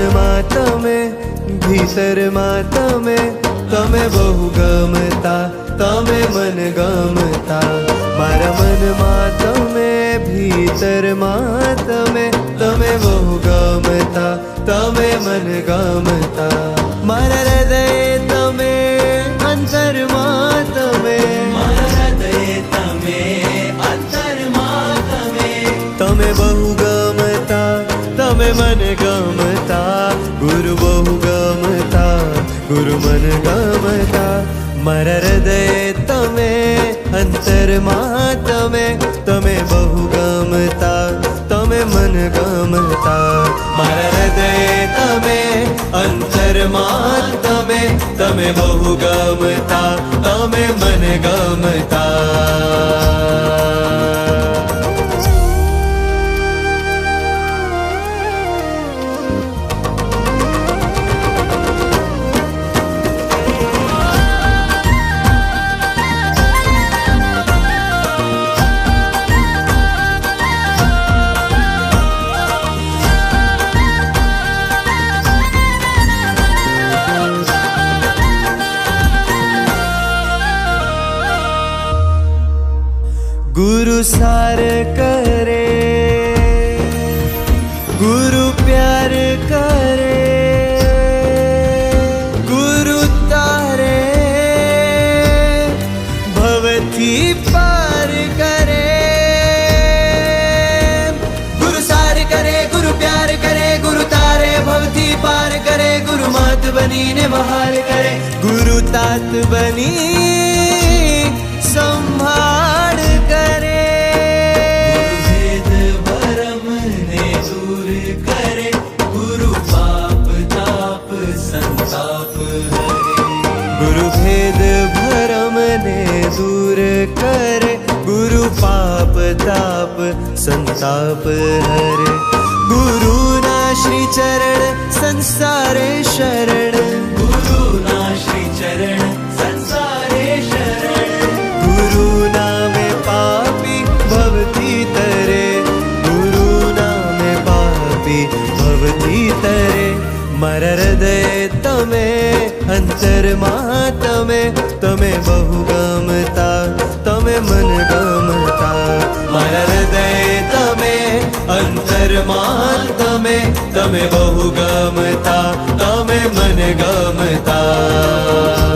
મનમાં તમે, ભીતરમાં તમે, તમે બહુ ગમતા, તમે મન ગમતા. મારા મનમાં તમે, ભીતરમાં તમે, તમે બહુ ગમતા, તમે મન ગમતા. મારા હૃદય તમે, અંતરમાં તમે, મારા હૃદય તમે, અંતરમાં તમે, તમે બહુ ગમતા, તમે મન ગમતા. ગુરુ બહુ ગમતા, ગુરુ મન ગમતા. મારા હૃદય તમે, અંતરમાં તમે, તમે બહુ ગમતા, તમે મન ગમતા. મારા હૃદય તમે, અંતરમાં તમે, તમે બહુ ગમતા, તમે મન ગમતા. गुरु सार करे, गुरु प्यार करे, गुरु तारे भवथी पार करे. गुरु सार करे, गुरु प्यार करे, गुरु तारे भवथी पार करे. गुरु मात बनी ने बहार करे, गुरु तात बनी संभाળ करे. भेद भरम ने दूर करे, गुरु पाप ताप संताप हरे. गुरु भेद भरम ने दूर करे, गुरु पाप ताप संताप हरे. गुरु ना श्री चरण संसारे शरण, गुरु ना श्री चरण संसारे शरण. गुरु नामे पापी भवती तरे, गुरु नामे पापी भवती तरे. मारा हृदय તમે, અંતરમાં તમે, તમે બહુ ગમતા, તમે મન ગમતા. મારા હૃદય તમે, અંતરમાં તમે, તમે બહુ ગમતા, તમે મન ગમતા.